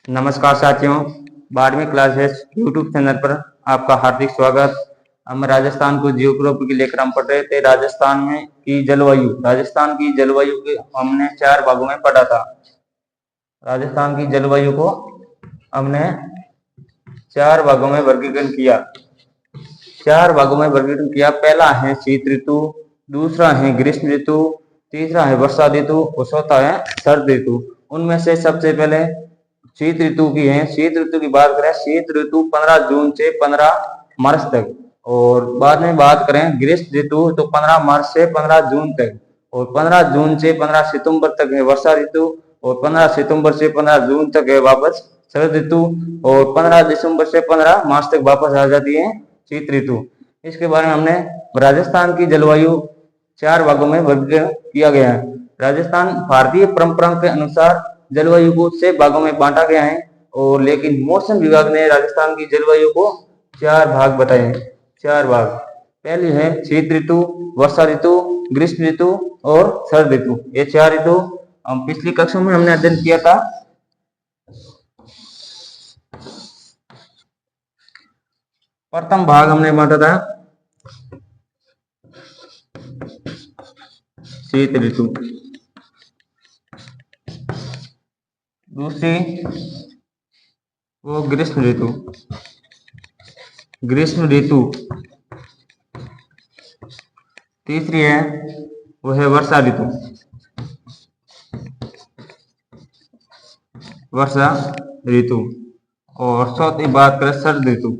नमस्कार साथियों, 12वीं क्लासेस यूट्यूब चैनल पर आपका हार्दिक स्वागत। हम राजस्थान को जियोग्राफी लेकर हम पढ़ रहे थे। राजस्थान में की जलवायु, राजस्थान की जलवायु के हमने 4 भागों में पढ़ा था। राजस्थान की जलवायु को हमने 4 भागों में वर्गीकरण किया। 4 भागों में वर्गीकरण किया। पहला है शीत ऋतु, दूसरा है ग्रीष्म ऋतु, तीसरा है वर्षा ऋतु और चौथा है शरद ऋतु। उनमें से सबसे पहले शीत ऋतु की है। शीत ऋतु की बात करें, शीत ऋतु 15 जून से 15 मार्च तक, और बाद में बात करें ग्रीष्म ऋतु तो 15 मार्च से 15 जून तक, और 15 जून से 15 सितंबर तक है वर्षा ऋतु, और 15 सितंबर से 15 जून तक है वापस शरद ऋतु, और 15 दिसंबर से 15 मार्च तक वापस आ जाती है शीत ऋतु। इसके बारे में हमने राजस्थान की जलवायु 4 भागों में वर्गीकरण किया गया है। राजस्थान भारतीय परंपरा के अनुसार जलवायु को 6 भागों में बांटा गया है, और लेकिन मौसम विभाग ने राजस्थान की जलवायु को 4 भाग बताए हैं। 4 भाग। पहली है शीत ऋतु, वर्षा ऋतु, ग्रीष्म ऋतु और शरद ऋतु। ये 4 ऋतु हम पिछली कक्षा में हमने अध्ययन किया था। प्रथम भाग हमने बांटा था शीत ऋतु, दूसरी वो ग्रीष्म ऋतु, तीसरी है वो है वर्षा ऋतु, और चौथी बात करें शरद ऋतु।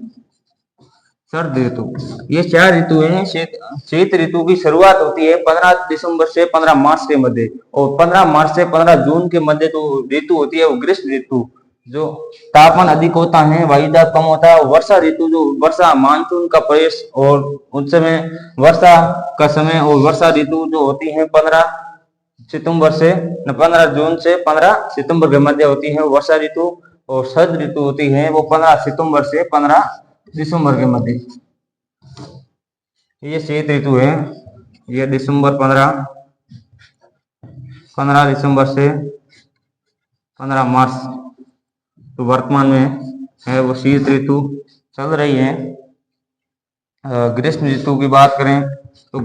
ये 4 ऋतु हैं। शीत ऋतु की शुरुआत होती है 15 दिसंबर से 15 मार्च के मध्य, और 15 मार्च से 15 जून के मध्य तो ऋतु होती है वो ग्रीष्म ऋतु, जो तापमान अधिक होता है, वायुदाब कम होता है। वर्षा ऋतु जो वर्षा मानसून का प्रवेश और उस समय वर्षा का समय, और वर्षा ऋतु जो होती है 15 जून से 15 सितंबर के मध्य होती है वर्षा ऋतु, और शरद ऋतु होती है वो 15 सितंबर से 15 दिसंबर के मध्य। ये शीत ऋतु है, ये 15 दिसंबर से 15 मार्च तो वर्तमान में है वो शीत ऋतु चल रही है। ग्रीष्म ऋतु की बात करें तो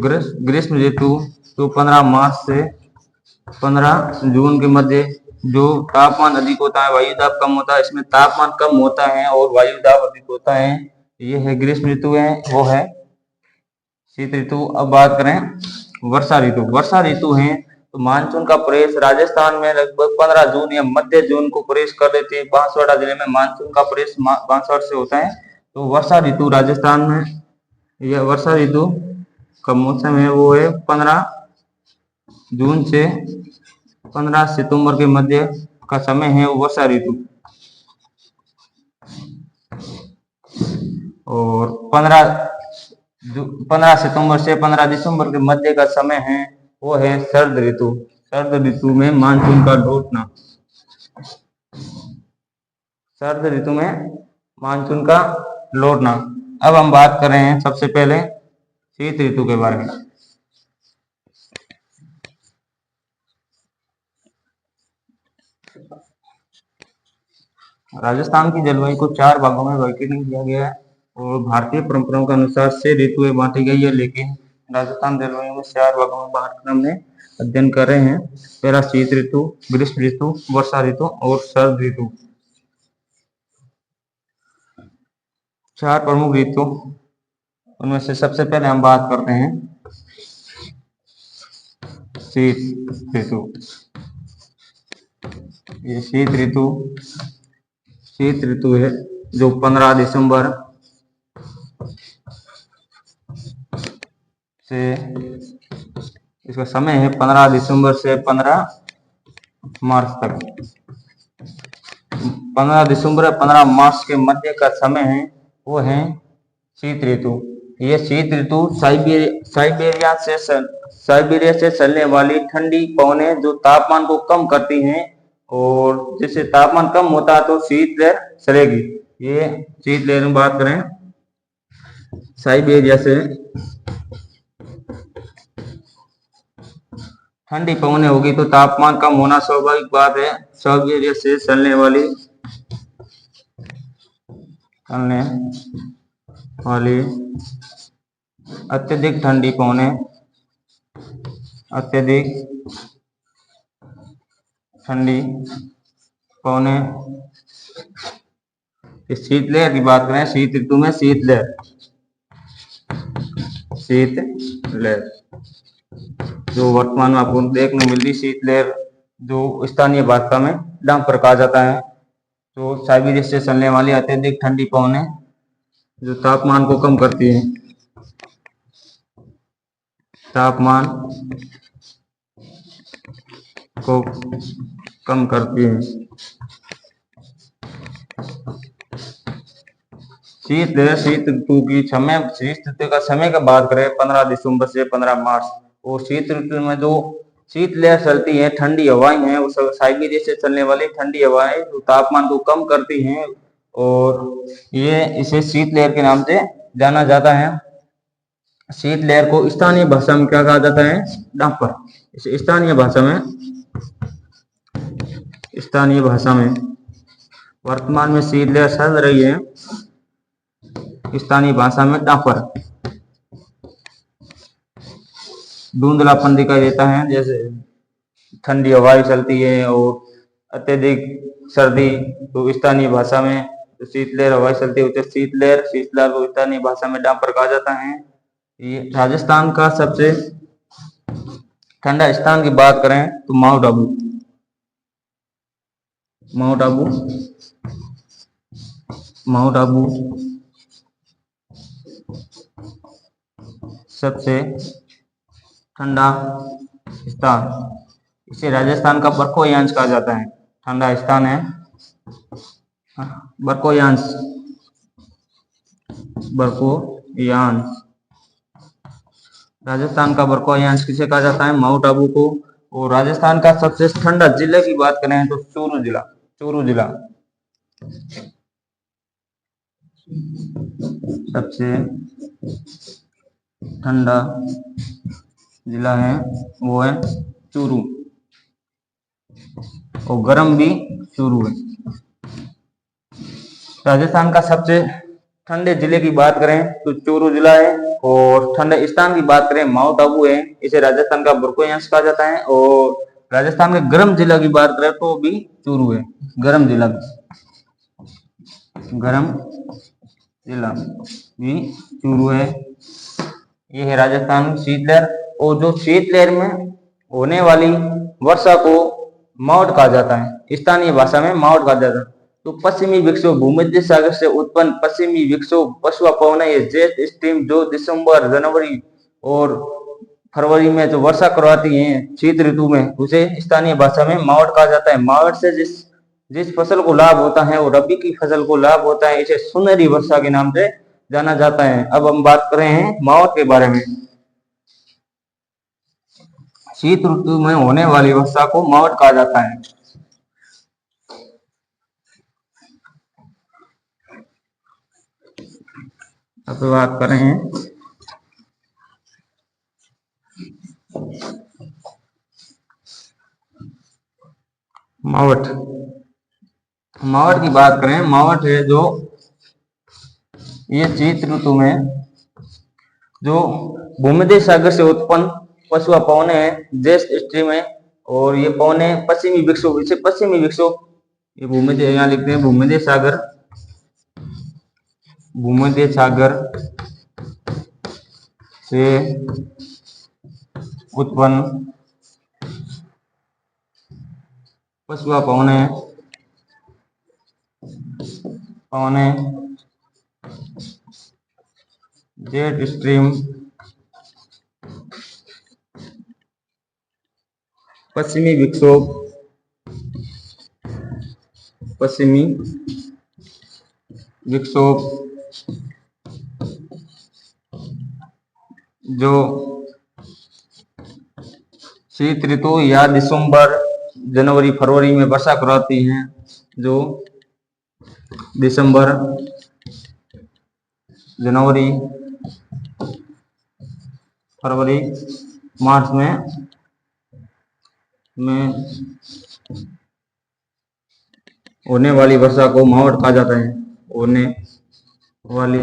ग्रीष्म ऋतु तो 15 मार्च से 15 जून के मध्य, जो तापमान अधिक होता है, वायुदाब कम होता है। इसमें तापमान कम होता है और वायुदाब अधिक होता है। ये है ग्रीष्म ऋतु है, वो है शीत ऋतु। अब बात करें वर्षा ऋतु है तो मानसून का प्रवेश राजस्थान में लगभग 15 जून या मध्य जून को प्रवेश कर देते हैं। बांसवाड़ा जिले में मानसून का प्रवेश बांसवाड़ा से होता है। तो वर्षा ऋतु राजस्थान में, यह वर्षा ऋतु का मौसम है वो है 15 जून से 15 सितंबर के मध्य का समय है वो वर्षा ऋतु, और 15 सितंबर से 15 दिसंबर के मध्य का समय है वो है शरद ऋतु में मानसून का लौटना। अब हम बात कर रहे हैं सबसे पहले शीत ऋतु के बारे में। राजस्थान की जलवायु को 4 भागों में वर्गीकरण किया गया है, और भारतीय परंपराओं के अनुसार 6 ऋतुएं बांटी गई है, लेकिन राजस्थान जलवायु में 4 भागों में बांटकर हमने अध्ययन कर रहे हैं। पहला शीत ऋतु, ग्रीष्म ऋतु, वर्षा ऋतु और शरद ऋतु। 4 प्रमुख ऋतु, उनमें से सबसे पहले हम बात करते हैं शीत ऋतु। ये शीत ऋतु है जो 15 दिसंबर से, इसका समय है 15 दिसंबर से 15 मार्च तक। 15 दिसंबर 15 मार्च के मध्य का समय है वो है शीत ऋतु। ये शीत ऋतु साइबेरिया से चलने वाली ठंडी पवनें जो तापमान को कम करती हैं, और जिससे तापमान कम होता है तो शीतलहर चलेगी। ये शीतलहर में बात करें साइबेरिया से ठंडी पवनें होगी तो तापमान कम होना स्वाभाविक बात है। साइबेरिया से चलने वाली चलने वाली अत्यधिक ठंडी पवने अत्यधिक ठंडी पवने शीतलहर की बात करें, शीत ऋतु में शीतलहर जो वर्तमान में आपको देखने मिल रही शीतलहर, जो स्थानीय भाषा में डांपर कहा जाता है, तो साइबेरिया से चलने वाली अत्यधिक ठंडी पवनें जो तापमान को कम करती है, तापमान को कम करती है। शीतलहर शीत ऋतु की शीत ऋतु का समय का बात करें 15 दिसंबर से 15 मार्च। और शीत ऋतु में जो शीतलहर चलती है, ठंडी हवाएं हैं, उस साइबेरिया से चलने वाली ठंडी हवाएं जो तापमान को कम करती हैं, और ये इसे शीतलहर के नाम से जाना जाता है। शीतलहर को स्थानीय भाषा में क्या कहा जाता है? डांपर। इसे स्थानीय भाषा में वर्तमान में शीतलहर चल रही है, स्थानीय भाषा में डांपर। धुंधलापन दिखाई देता है, जैसे ठंडी हवाएं चलती है और अत्यधिक सर्दी, तो स्थानीय भाषा में शीतलहर हवाएं चलती है, उसे शीतलहर को स्थानीय भाषा में डांपर कहा जाता है। ये राजस्थान का सबसे ठंडा स्थान की बात करें तो माउंट आबू सबसे ठंडा स्थान। इसे राजस्थान का बरकोयांश कहा जाता है। ठंडा स्थान है बरकोयांश। राजस्थान का बरकोयांश किसे कहा जाता है? माउंट आबू को। और राजस्थान का सबसे ठंडा जिले की बात करें तो चूरू जिला सबसे ठंडा जिला है, वो है चूरू, और गर्म भी चूरू है। राजस्थान का सबसे ठंडे जिले की बात करें तो चूरू जिला है, और ठंडे स्थान की बात करें माउंट आबू है, इसे राजस्थान का बरकोयांश कहा जाता है। और राजस्थान के गर्म जिला की बात करें तो भी चूरू है, गर्म जिला भी चूरू है। ये है राजस्थान शीतलहर। और जो शीतलहर में होने वाली वर्षा को मावठ कहा जाता है, स्थानीय भाषा में मावठ कहा जाता है। तो पश्चिमी विक्षोभ, भूमध्य सागर से उत्पन्न पश्चिमी विक्षोभ पछुआ पवन है, जेट स्ट्रीम जो दिसंबर, जनवरी और फरवरी में जो वर्षा करवाती है शीत ऋतु में, उसे स्थानीय भाषा में मावठ कहा जाता है। मावठ से जिस फसल को लाभ होता है वो रबी की फसल को लाभ होता है, इसे सुनहरी वर्षा के नाम से जाना जाता है। अब हम बात कर रहे हैं मावठ के बारे में। शीत ऋतु में होने वाली वर्षा को मावठ कहा जाता है। अब बात कर रहे हैं मावठ। मावठ की बात करें, मावठ है जो ये शीत ऋतु में जो भूमध्य सागर से उत्पन्न पछुआ पवने है, जेट स्ट्रीम है, और ये पवने पश्चिमी विक्षोभ, इसे पश्चिमी विक्षोभ, ये भूमध्य, यहाँ लिखते हैं भूमध्य सागर से उत्पन्न पछुआ पवने जेट स्ट्रीम पश्चिमी विक्षोभ जो शीत ऋतु या दिसंबर, जनवरी, फरवरी में वर्षा कराती हैं, जो दिसंबर, जनवरी, फरवरी, मार्च में होने वाली वर्षा को मावठ कहा जाता है। वाली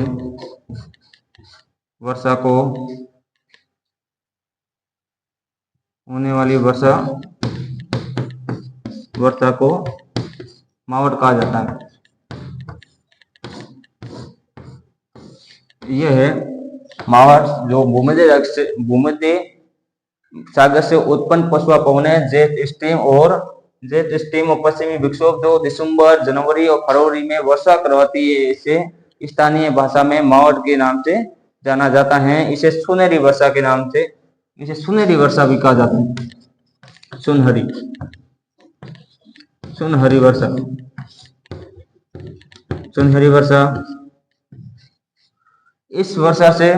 वर्षा को होने वाली वर्षा को मावट कहा जाता है। यह है मावट जो भूमध्य सागर से उत्पन्न पछुआ पवन है, जेट स्ट्रीम और पश्चिमी विक्षोभ जो दिसंबर, जनवरी और फरवरी में वर्षा करवाती है। इसे स्थानीय भाषा में मावट के नाम से जाना जाता है। इसे सुनहरी वर्षा के नाम से, इसे सुनहरी वर्षा भी कहा जाता है। सुनहरी वर्षा। इस वर्षा से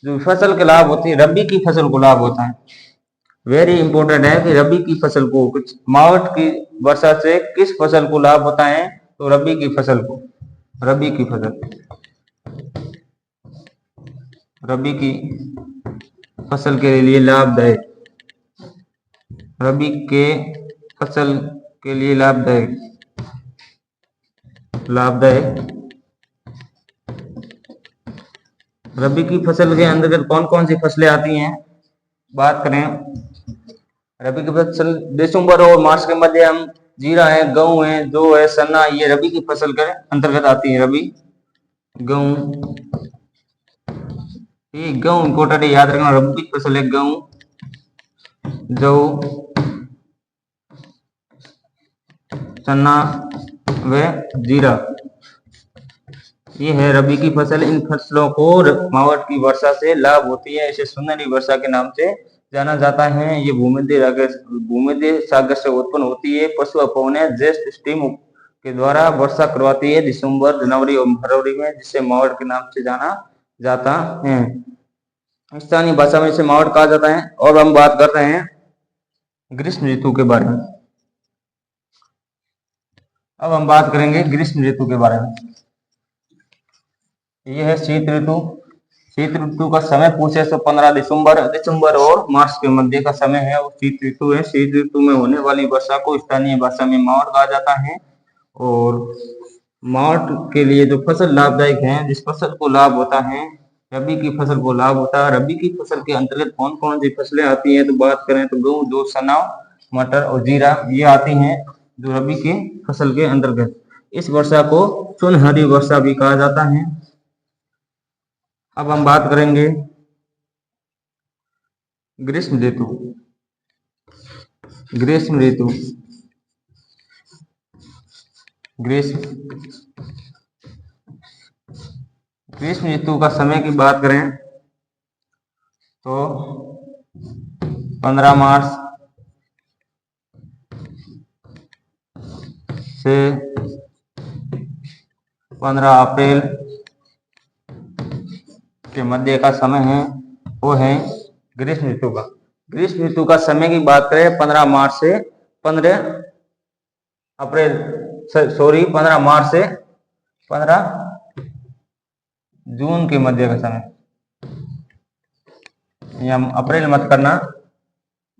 जो फसल के लाभ होती है, रबी की फसल को लाभ होता है। वेरी इंपॉर्टेंट है कि रबी की फसल को, कुछ मावट की वर्षा से किस फसल को लाभ होता है, तो रबी की फसल के लिए लाभदायक, रबी के फसल के लिए लाभदायक। रबी की फसल के अंतर्गत कौन कौन सी फसलें आती हैं, बात करें। रबी की फसल दिसंबर और मार्च के मध्य हम जीरा है, गेहूं है, जौ है, चना, ये रबी की फसल के अंतर्गत आती है। रबी गेहूं, ये गेहूं इंपॉर्टेंट है, याद रखना। रबी की फसल है गेहूं, जौ, चना व जीरा, ये है रबी की फसल। इन फसलों को मावट की वर्षा से लाभ होती है। इसे सुनहरी वर्षा के नाम से जाना जाता है। ये भूमध्य सागर से उत्पन्न होती है। पछुआ पवन जेट स्ट्रीम के द्वारा वर्षा करवाती है दिसंबर, जनवरी और फरवरी में, जिसे मावट के नाम से जाना जाता है। स्थानीय भाषा में इसे मावट कहा जाता है। और हम बात कर रहे हैं ग्रीष्म ऋतु के बारे में। अब हम बात करेंगे ग्रीष्म ऋतु के बारे में। यह है शीत ऋतु। शीत ऋतु का समय पूछे तो 15 दिसंबर और मार्च के मध्य का समय है, वो शीत ऋतु है। शीत ऋतु में होने वाली वर्षा को स्थानीय भाषा में मावट कहा जाता है। और मावट के लिए जो फसल लाभदायक है, जिस फसल को लाभ होता है, रबी की फसल को लाभ होता है। रबी की फसल के अंतर्गत कौन कौन सी फसलें आती हैं, तो बात करें तो गेहूं, जौ, चना, मटर और जीरा, ये आती हैं जो रबी की फसल के अंतर्गत। इस वर्षा को सुनहरी वर्षा भी कहा जाता है। अब हम बात करेंगे ग्रीष्म ऋतु। ग्रीष्म ऋतु का समय की बात करें तो 15 मार्च से 15 अप्रैल के मध्य का समय है, वो है ग्रीष्म ऋतु का। ग्रीष्म ऋतु का समय की बात करें 15 मार्च से 15 जून के मध्य का समय। हम अप्रैल मत करना,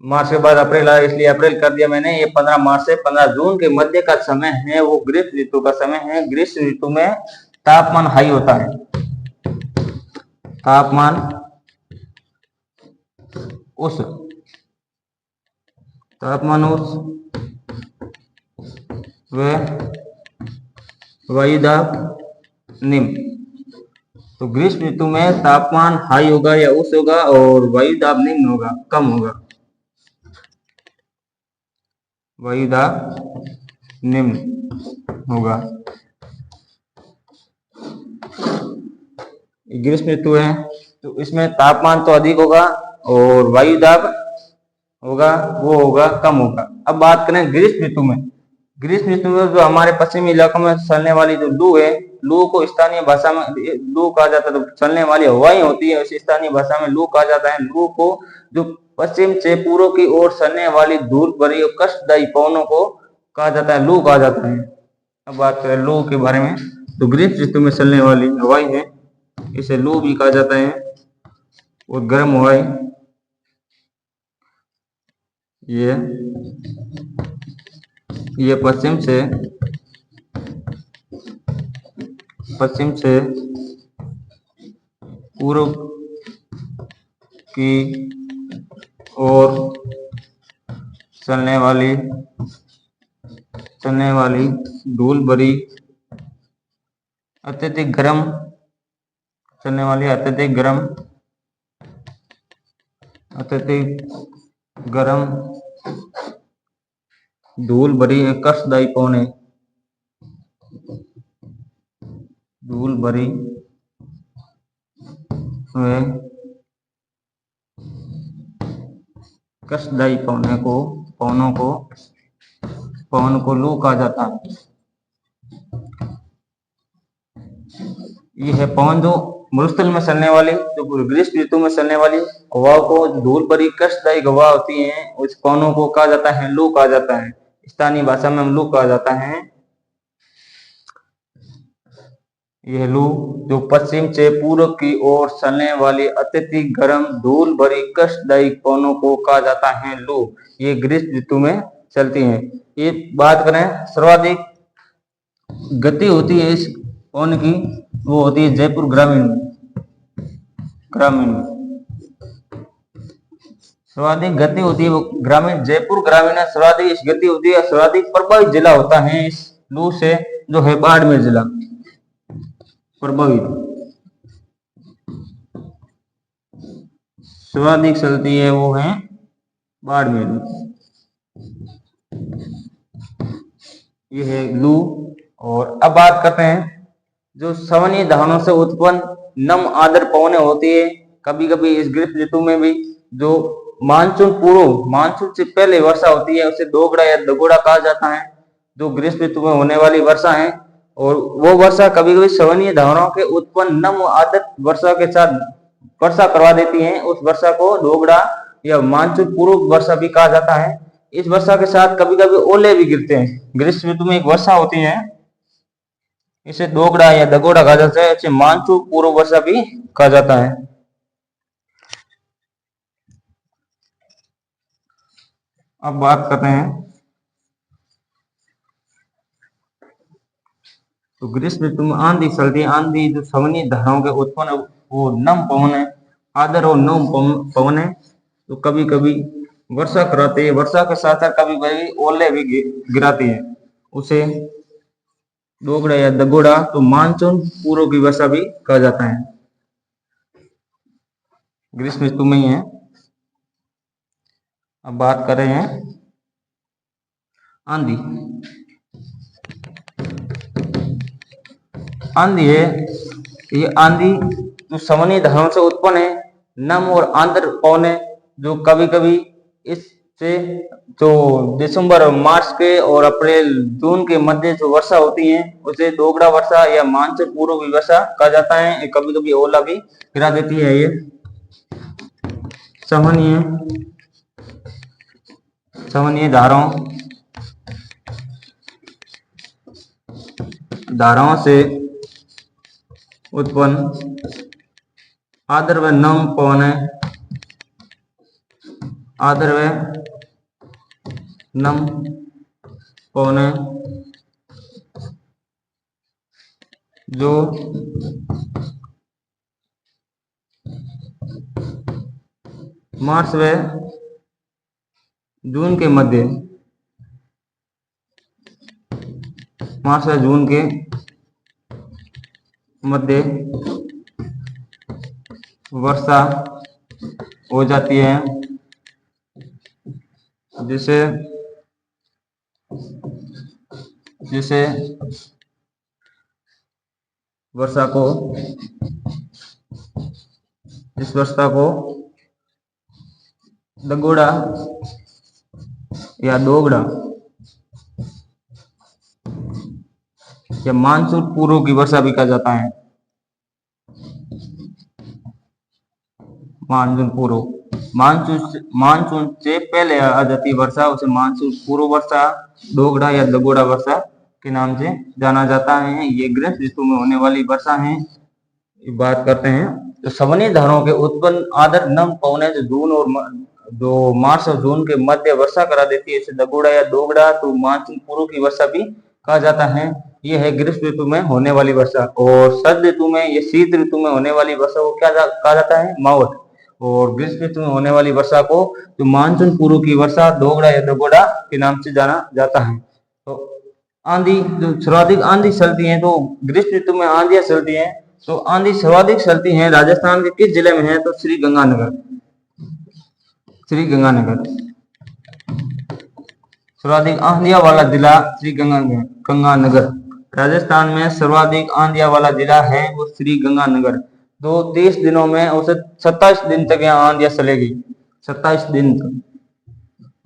मार्च के बाद अप्रैल आया इसलिए अप्रैल कर दिया मैंने। ये 15 मार्च से 15 जून के मध्य का समय है, वो ग्रीष्म ऋतु का समय है। ग्रीष्म ऋतु में तापमान हाई होता है। तापमान उस व वायुदाब निम्न। तो ग्रीष्म ऋतु में तापमान हाई होगा या उच्च होगा, और वायुदाब निम्न होगा, कम होगा। वायुदाब निम्न होगा। ग्रीष्म ऋतु है तो इसमें तापमान तो अधिक होगा और वायुदाब होगा वो होगा कम होगा। अब बात करें ग्रीष्म ऋतु में। ग्रीष्म ऋतु में जो हमारे पश्चिमी इलाकों में चलने वाली जो लू है, लू को स्थानीय भाषा में लू कहा जाता है। तो चलने वाली हवाएं होती है, उसे स्थानीय भाषा में लू कहा जाता है। लू को जो पश्चिम से पूर्व की ओर चलने वाली धूल भरी और कष्टदायी पवनों को कहा जाता है, लू कहा जाता है। अब बात करें लू के बारे में, तो ग्रीष्म ऋतु में चलने वाली हवाएं है, इसे लू भी कहा जाता है। और गर्म हवाएं ये पश्चिम से पश्चिम से पूर्व की ओर चलने वाली धूल भरी अत्यधिक गर्म धूल भरी कष्टदायी पवन को लू कहा जाता है। ये है पवन जो मरुस्थल में चलने वाली, जो ग्रीष्म ऋतु में चलने वाली हवा को, धूल भरी कष्टदायी हवा होती है, उस पवनों को कहा जाता है लू कहा जाता है। स्थानीय भाषा में लू कहा जाता है। यह लू जो पश्चिम से पूर्व की ओर चलने वाली अत्यधिक गर्म धूल भरी कष्टदायी पवनों को कहा जाता है लू। ये ग्रीष्म ऋतु में चलती हैं। ये बात करें सर्वाधिक गति होती है इस पवन की, वो होती है जयपुर ग्रामीण में। सर्वाधिक गति होती है वो ग्रामीण, जयपुर ग्रामीण में सर्वाधिक इस गति होती है। सर्वाधिक प्रभावित जिला होता है इस लू से जो है बाड़मेर जिला प्रभावित, सर्वाधिक चलती है वो है बाड़मेर। ये है लू। और अब बात करते हैं जो सवनीय धारणों से उत्पन्न नम आर्द्र पवनें होती है। कभी कभी इस ग्रीष्म ऋतु में भी जो मानसून से पहले वर्षा होती है उसे दोगड़ा या दगोड़ा कहा जाता है, जो ग्रीष्म ऋतु में होने वाली वर्षा है। और वो वर्षा कभी कभी सवनीय धारणों के उत्पन्न नम आर्द्र वर्षा के साथ वर्षा करवा देती है। उस वर्षा को दोगड़ा या मानसून पूर्व वर्षा भी कहा जाता है। इस वर्षा के साथ कभी कभी ओले भी गिरते हैं। ग्रीष्म ऋतु में एक वर्षा होती है, इसे दोगड़ा या दगोड़ा कहा जाता है। इसे मानसून पूर्व वर्षा भी कहा जाता है। अब बात करते हैं तो ग्रीष्म ऋतु में आंधी चलती है। आंधी जो सवनीय धाराओं के उत्पन्न वो नम पवन है, आर्द्र और नम पवन है, तो कभी कभी वर्षा कराते हैं। वर्षा के साथ साथ कभी कभी ओले भी गिराती है, उसे दोगड़ा या दगोड़ा तो मानसून पूर्व की वर्षा भी कहा जाता है। ग्रीष्म ऋतु में ही है। अब बात कर रहे हैं आंधी। आंधी है, ये आंधी जो सवनीय धाराओं से उत्पन्न है, नम और आर्द्र पवन है, जो कभी कभी इससे जो दिसंबर और मार्च के और अप्रैल जून के मध्य जो वर्षा होती है उसे दोगड़ा वर्षा या मानसून पूर्व वर्षा कहा जाता है। कभी कभी ओला भी गिरा देती है। ये सवनीय धाराओं से उत्पन्न आर्द्र व नम पवन है, आर्द्र व नम पवन है, जो मार्च व जून के मध्य वर्षा हो जाती है, जिसे इस वर्षा को दगोड़ा या दोगड़ा या मानसून पूर्व की वर्षा भी कहा जाता है। मानसून से पहले आ जाती वर्षा उसे मानसून पूर्व वर्षा, दोगड़ा या दगोड़ा वर्षा के नाम से जाना जाता है। ये ग्रीष्म ऋतु में होने वाली वर्षा है। बात करते हैं तो सवनीय धाराओं के उत्पन्न आर्द्र नम पवनें जो मार्च और जून के मध्य वर्षा करा देती है, इसे दगोड़ा या दोगड़ा तो मानसून पूर्व की वर्षा भी कहा जाता है? ये है ग्रीष्म ऋतु में होने वाली वर्षा। और शरद ऋतु में, ये शीत ऋतु में होने वाली वर्षा को क्या कहा जाता है? मावठ। और ग्रीष्म ऋतु में होने वाली वर्षा को जो मानसून पूर्व की वर्षा दोगड़ा या दगोड़ा के नाम से जाना जाता है। तो आंधी, जो सर्वाधिक आंधी चलती है, तो ग्रीष्म ऋतु में आंधियां चलती हैं, तो आंधी सर्वाधिक चलती है राजस्थान के किस जिले में है? तो श्री गंगानगर। श्री गंगानगर सर्वाधिक आंधिया वाला जिला श्री गंगानगर। राजस्थान में सर्वाधिक आंधिया वाला जिला है वो श्री गंगानगर। तो 30 दिनों में औसत 27 दिन तक यहाँ आंधिया चलेगी। 27 दिन तक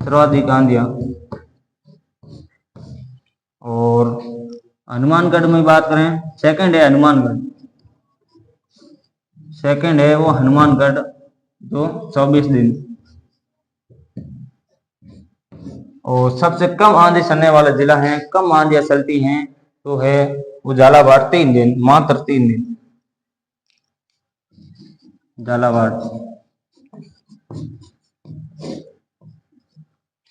सर्वाधिक आंधिया। और हनुमानगढ़ में बात करें, सेकंड है हनुमानगढ़। सेकंड है वो हनुमानगढ़, जो 24 दिन। और सबसे कम आंधी चलने वाला जिला है, कम आंधियां चलती हैं, तो है वो झालावाड़। 3 दिन, मात्र 3 दिन। झालावाड़,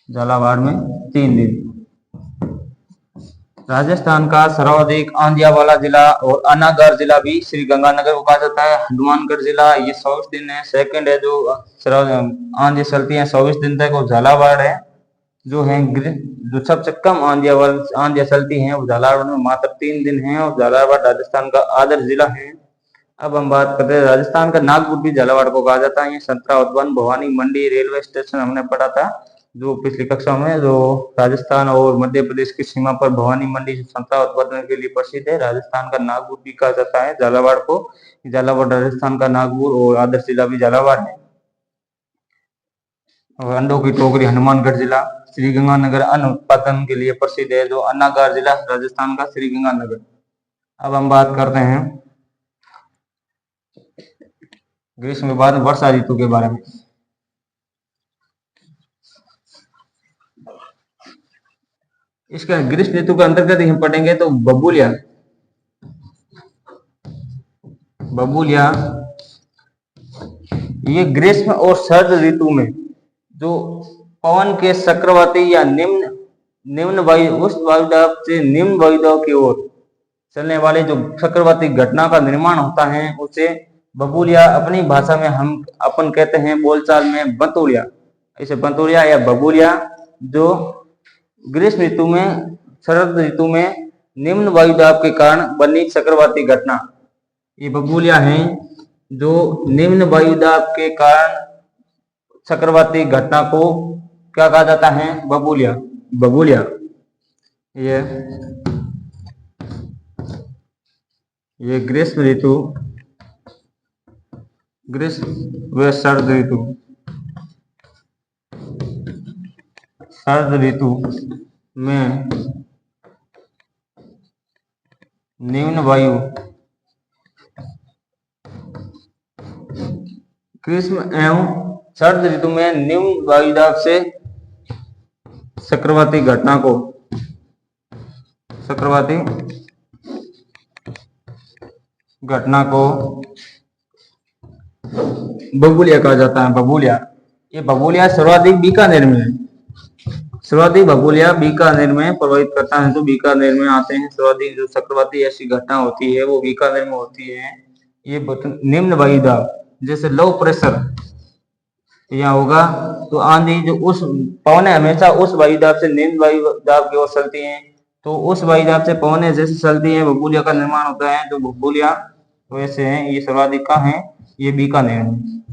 झालावाड़ में 3 दिन। राजस्थान का सर्वाधिक आंधिया वाला जिला और अनागर जिला भी श्री गंगानगर को कहा जाता है। हनुमानगढ़ जिला ये 24 दिन है। सेकंड है जो आंधी चलती है 24 दिन तक, वो झालावाड़ है। जो है जो सबसे कम आंधियां चलती हैं वो झालावाड़ में मात्र 3 दिन है। और झालावाड़ राजस्थान का आदर्श जिला है। अब हम बात करते हैं राजस्थान का नागपुर भी झालावाड़ को कहा जाता है। ये संतरा उत्पन्न भवानी मंडी रेलवे स्टेशन हमने पढ़ा था जो पिछली कक्षा में, जो राजस्थान और मध्य प्रदेश की सीमा पर भवानी मंडी संतरा उत्पादन के लिए प्रसिद्ध है। राजस्थान का नागपुर भी कहा जाता है झालावाड़ को। झालावाड़ राजस्थान का नागपुर और आदर्श जिला भी झालावाड़ है। और अंडों की टोकरी हनुमानगढ़ जिला। श्री गंगानगर अन्न उत्पादन के लिए प्रसिद्ध है, जो अन्नागार जिला राजस्थान का श्री गंगानगर। अब हम बात करते हैं ग्रीष्म के बाद वर्षा ऋतु के बारे में। इसका ग्रीष्म ऋतु के अंतर्गत हम पढ़ेंगे तो बबूलिया। बबूलिया ये ग्रीष्म और शरद ऋतु में जो पवन के चक्रवाती या निम्न वायु, उस वायुदाब से निम्न वायुदाब की ओर चलने वाले जो चक्रवाती घटना का निर्माण होता है उसे बबूलिया, अपनी भाषा में हम अपन कहते हैं बोलचाल में बंतोड़िया। इसे बंतोड़िया या बबूलिया, जो ग्रीष्म ऋतु में, शरद ऋतु में निम्न वायुदाब के कारण बनी चक्रवाती घटना, ये बबूलिया है। जो निम्न वायुदाब के कारण चक्रवाती घटना को क्या कहा जाता है? बबूलिया। बबूलिया ये ग्रीष्म ऋतु, ग्रीष्म व शरद ऋतु, शरद ऋतु में निम्न वायु, ग्रीष्म एवं शरद ऋतु में निम्न वायुदाब से चक्रवाती घटना को, चक्रवाती घटना को बबूलिया कहा जाता है। बबूलिया, ये बबूलिया सर्वाधिक बीकानेर में है। सर्वाधिक बबूलिया बीकानेर में प्रभावित करता है, तो बीकानेर में आते हैं। सर्वाधिक जो चक्रवाती ऐसी घटना होती है वो बीकानेर में होती है। ये निम्न वायुदाब, जैसे लो प्रेशर यहाँ होगा, तो आंधी जो उस पवनें हमेशा उस वायुदाब से निम्न वायुदाब की ओर चलती हैं, तो उस वायुदाब से पवनें जैसे चलती हैं बबूलिया का निर्माण होता है। तो बबूलिया वैसे हैं, ये सर्वाधिक कहाँ है? ये बीकानेर में।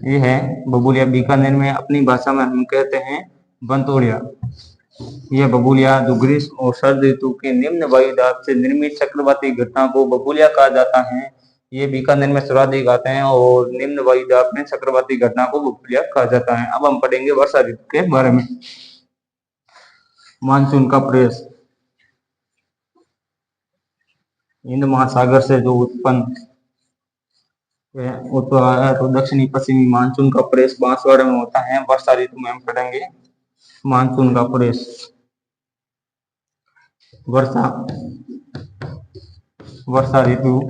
ये है बबूलिया बीकानेर में। अपनी भाषा में हम कहते हैं बंतोड़िया। यह बबूलिया जो ग्रीष्म और शरद ऋतु के निम्न वायुदाब से निर्मित चक्रवाती घटना को बबूलिया कहा जाता है। ये बीकानेर में सर्वाधिक आते हैं और निम्न वायुदाब में चक्रवाती घटना को बबूलिया कहा जाता है। अब हम पढ़ेंगे वर्षा ऋतु के बारे में। मानसून का प्रवेश, हिंद महासागर से जो उत्पन्न तो दक्षिणी पश्चिमी मानसून का प्रवेश बांसवाड़ा में होता है। वर्षा ऋतु में हम पढ़ेंगे मानसून का प्रवेश। वर्षा ऋतु,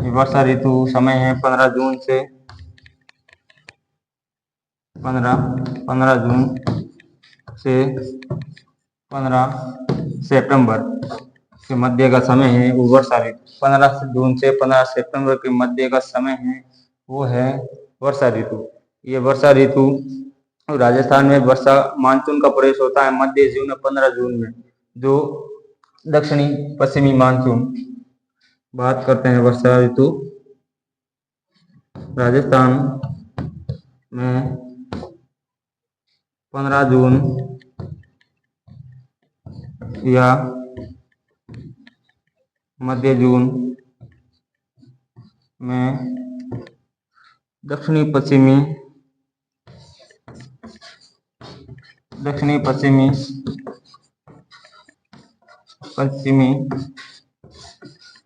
वर्षा ऋतु समय है 15 जून से 15 जून से 15 सितंबर के मध्य का समय है वो वर्षा ऋतु। 15 जून से 15 सितंबर के मध्य का समय है वो है वर्षा ऋतु। ये वर्षा ऋतु राजस्थान में वर्षा मानसून का प्रवेश होता है मध्य जून और 15 जून में, जो दक्षिणी पश्चिमी मानसून। बात करते हैं वर्षा ऋतु राजस्थान में 15 जून या मध्य जून में दक्षिणी पश्चिमी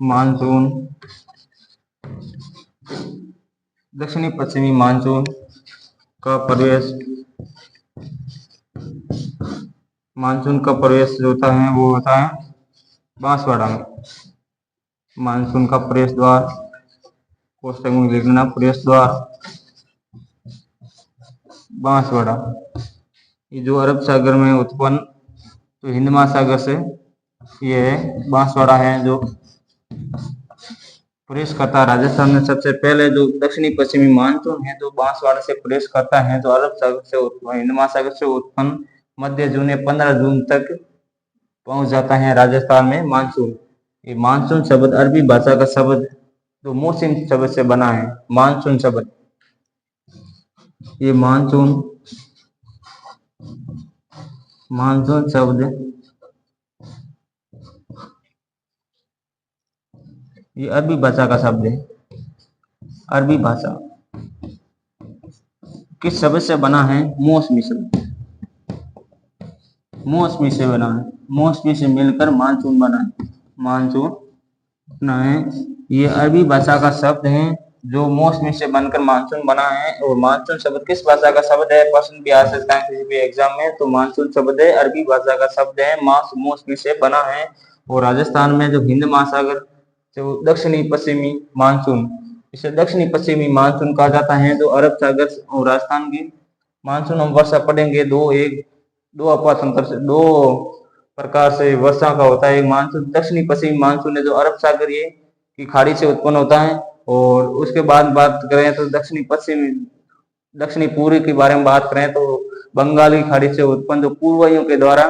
मानसून दक्षिणी पश्चिमी मानसून का प्रवेश जो होता है वो होता है बांसवाड़ा में। मानसून का प्रवेश द्वार कोष्टक में लिखना, प्रवेश द्वार बांसवाड़ा। ये जो अरब सागर में उत्पन्न तो हिंद महासागर से ये बांसवाड़ा है जो प्रवेश करता है। राजस्थान में सबसे पहले जो दक्षिणी पश्चिमी मानसून है जो बांसवाड़ा से प्रवेश करता है, तो अरब सागर से हिंद महासागर से उत्पन्न मध्य जून या 15 जून तक पहुंच जाता है राजस्थान में मानसून। ये मानसून शब्द अरबी भाषा का शब्द जो मौसम शब्द से बना है। मानसून शब्द, ये मानसून शब्द ये अरबी भाषा का शब्द है। अरबी भाषा किस शब्द से बना है? मौसमी शब्द, मौसमी से बना है। मौसमी से मिलकर मानसून बना है। मानसून बना है, ये अरबी भाषा का शब्द है जो मौसमी से बनकर मानसून बना है। और मानसून शब्द किस भाषा का शब्द है? प्रश्न भी आ सकता है किसी भी एग्जाम में। तो मानसून शब्द है अरबी भाषा का शब्द है, मौसमी से बना है। और राजस्थान में जो हिंद महासागर जो दक्षिणी पश्चिमी मानसून, इसे दक्षिणी पश्चिमी मानसून कहा जाता है। जो अरब सागर और राजस्थान की मानसून हम वर्षा पढ़ेंगे दो प्रकार से वर्षा का होता है। एक मानसून दक्षिणी पश्चिमी मानसून है जो अरब सागर ये की खाड़ी से उत्पन्न होता है। और उसके बाद बात करें तो दक्षिणी पूर्व के बारे में बात करें तो बंगाली खाड़ी से उत्पन्न जो पूर्वइयों के द्वारा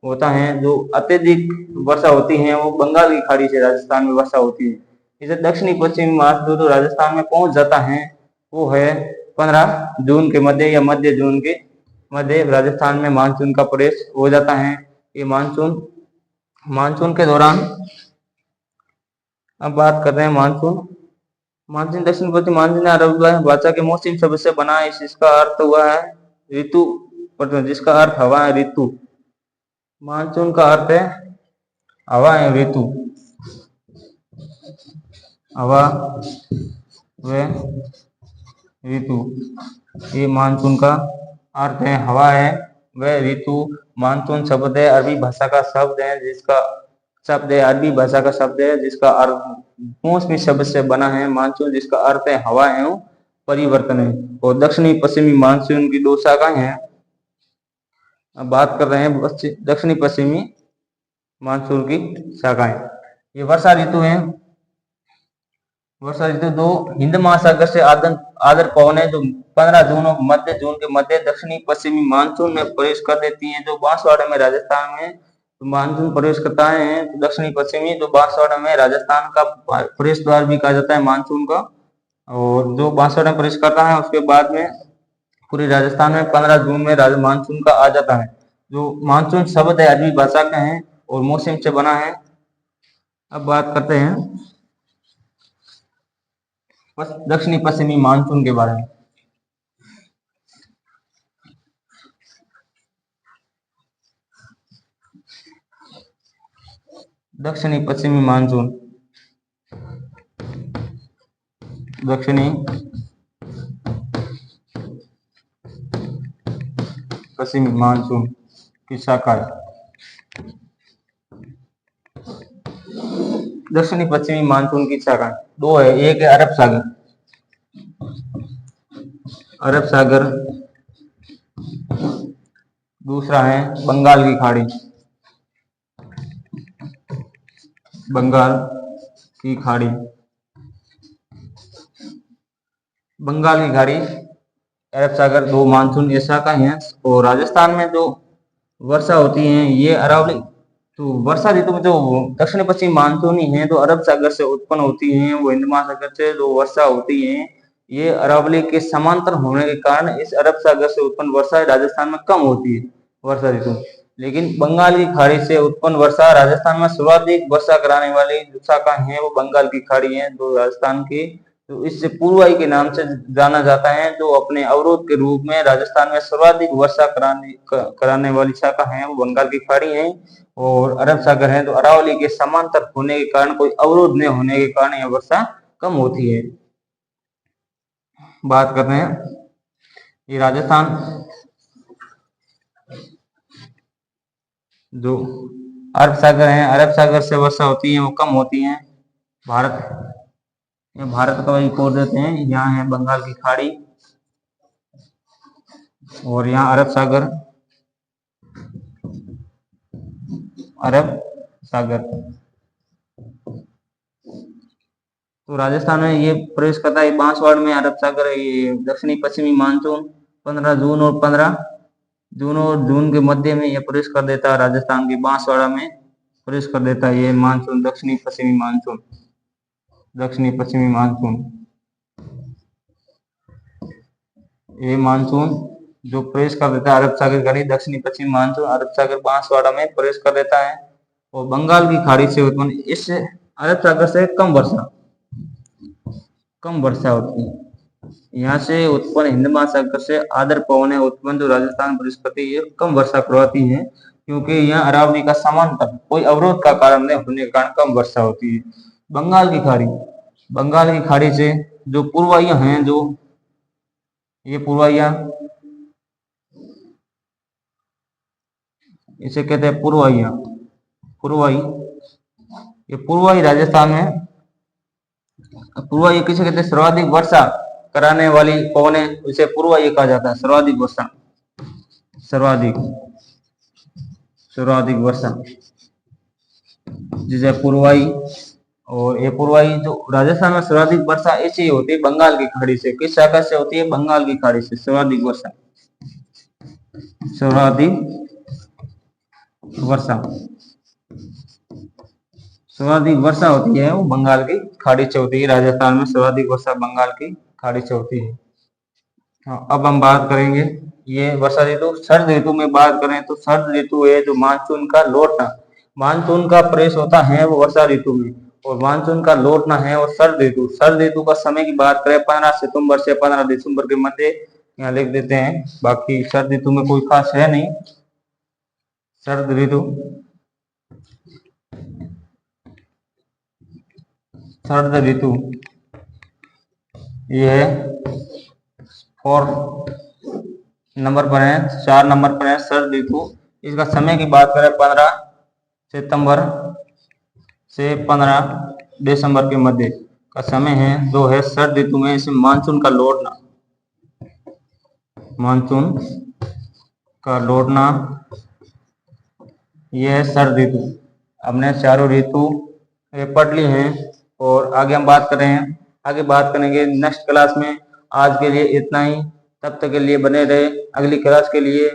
होता है। जो अत्यधिक वर्षा होती है वो बंगाल की खाड़ी से राजस्थान में वर्षा होती है। इसे दक्षिणी पश्चिमी मानसून जो राजस्थान में पहुंच जाता है वो है 15 जून के मध्य या मध्य जून के मध्य राजस्थान में मानसून का प्रवेश हो जाता है। ये मानसून के दौरान अब बात कर रहे हैं मानसून दक्षिण पश्चिम मानसून अरब भाषा के मौसम शब्द से बना है। इसका अर्थ हुआ है ऋतु, जिसका अर्थ हवा है ऋतु। मानसून का अर्थ है हवा है ऋतु, हवा व ऋतु। ये मानसून का अर्थ है हवा है वह ऋतु। मानसून शब्द है अरबी भाषा का शब्द है जिसका अर्थ मौसमी शब्द से बना है मानसून, जिसका अर्थ है हवा एवं परिवर्तन है। और दक्षिणी पश्चिमी मानसून की 2 शाखाएं हैं। अब बात कर रहे हैं दक्षिणी पश्चिमी मानसून की शाखाएं। ये वर्षा ऋतु है। वर्षा ऋतु दो हिंद महासागर से आदर पवन है जो 15 जून और मध्य जून के मध्य दक्षिणी पश्चिमी मानसून में प्रवेश कर देती है। जो बांसवाड़ा में राजस्थान में मानसून प्रवेश करता है तो दक्षिणी पश्चिमी जो बांसवाड़ा में राजस्थान का प्रवेश द्वार भी कहा जाता है मानसून का। और जो बांसवाड़ा प्रवेश करता है उसके बाद में पूरे राजस्थान में 15 जून में मानसून का आ जाता है। जो मानसून शब्द है अरबी भाषा का है और मौसम से बना है। अब बात करते हैं दक्षिणी पश्चिमी मानसून के बारे में। दक्षिणी पश्चिमी मानसून की शाखा है। दक्षिणी पश्चिमी मानसून की शाखा 2 है। एक है अरब सागर दूसरा है बंगाल की खाड़ी। बंगाल की खाड़ी, बंगाल की खाड़ी, अरब सागर, दो मानसून एशिया का है। और राजस्थान में जो वर्षा होती है ये अरावली, तो वर्षा ऋतु में जो दक्षिण पश्चिम मानसूनी है जो अरब सागर से उत्पन्न होती है, वो हिंद महासागर से जो वर्षा होती है ये अरावली के समांतर होने के कारण इस अरब सागर से उत्पन्न वर्षा राजस्थान में कम होती है वर्षा ऋतु। लेकिन बंगाल की खाड़ी से उत्पन्न वर्षा राजस्थान में सर्वाधिक वर्षा कराने वाली जो शाखा है वो बंगाल की खाड़ी है, जो राजस्थान की, तो इससे पूर्वाई के नाम से जाना जाता है, जो अपने अवरोध के रूप में राजस्थान में सर्वाधिक वर्षा कराने वाली शाखा है वो बंगाल की खाड़ी है। और अरब सागर है तो अरावली के समांतर होने के कारण, कोई अवरोध न होने के कारण यह वर्षा कम होती है। बात करते हैं ये राजस्थान जो अरब सागर है, अरब सागर से वर्षा होती है वो कम होती है। भारत का वही कोड देते हैं, यहाँ है बंगाल की खाड़ी और यहाँ अरब सागर, अरब सागर। तो राजस्थान में ये प्रवेश करता है बांसवाड़ा में अरब सागर, ये दक्षिणी पश्चिमी मानसून 15 जून और 15 जून और जून के मध्य में ये प्रवेश कर देता है, राजस्थान के बांसवाड़ा में प्रवेश कर देता है ये मानसून, दक्षिणी पश्चिमी मानसून, दक्षिणी पश्चिमी मानसून। ये मानसून जो प्रवेश कर देता है अरब सागर खाड़ी, दक्षिणी पश्चिमी मानसून अरब सागर बांसवाड़ा में प्रवेश कर देता है। और बंगाल की खाड़ी से उत्पन्न इस अरब सागर से कम वर्षा होती है। यहाँ से उत्पन्न हिंद महासागर से आर्द्र पवन उत्पन्न जो राजस्थान प्रवेश करती है कम वर्षा करवाती है, क्योंकि यहाँ अरावली का समांतर कोई अवरोध का कारण नहीं होने के कारण कम वर्षा होती है। बंगाल की खाड़ी, बंगाल की खाड़ी से जो पूर्वाइयां हैं, जो ये पूर्वाइयां, इसे कहते हैं पूर्वाइयां, पूर्वाई, ये पूर्वाई राजस्थान में, पूर्वाई किसे कहते हैं, सर्वाधिक वर्षा कराने वाली पवन है, इसे पूर्वाई कहा जाता है। सर्वाधिक वर्षा, सर्वाधिक वर्षा जिसे पूर्वाई। और ये पूर्वाई जो राजस्थान में सर्वाधिक वर्षा ऐसी होती है बंगाल की खाड़ी से, किस शाखा से होती है, बंगाल की खाड़ी से सर्वाधिक वर्षा, सर्वाधिक वर्षा होती है वो बंगाल की खाड़ी से होती है। राजस्थान में सर्वाधिक वर्षा बंगाल की खाड़ी से होती है। हाँ, अब हम बात करेंगे ये वर्षा ऋतु। शरद ऋतु में बात करें तो शरद ऋतु है जो मानसून का लौटना, मानसून का प्रवेश होता है वो वर्षा ऋतु में, और मानसून का लौटना है और शरद ऋतु। शरद ऋतु का समय की बात करें 15 सितंबर से 15 दिसंबर के मध्य, यहाँ लिख देते हैं, बाकी शरद ऋतु में कोई खास है नहीं। शरद ऋतु, शरद ऋतु ये है 4 नंबर पर है, 4 नंबर पर है शरद ऋतु। इसका समय की बात करें 15 सितंबर से 15 दिसंबर के मध्य का समय है, जो है शरद ऋतु में इसमें मानसून का लौटना, मानसून का लौटना, यह है शरद ऋतु। हमने चारों ऋतु पढ़ ली हैं और आगे हम बात करेंगे नेक्स्ट क्लास में। आज के लिए इतना ही, तब तक के लिए बने रहे अगली क्लास के लिए।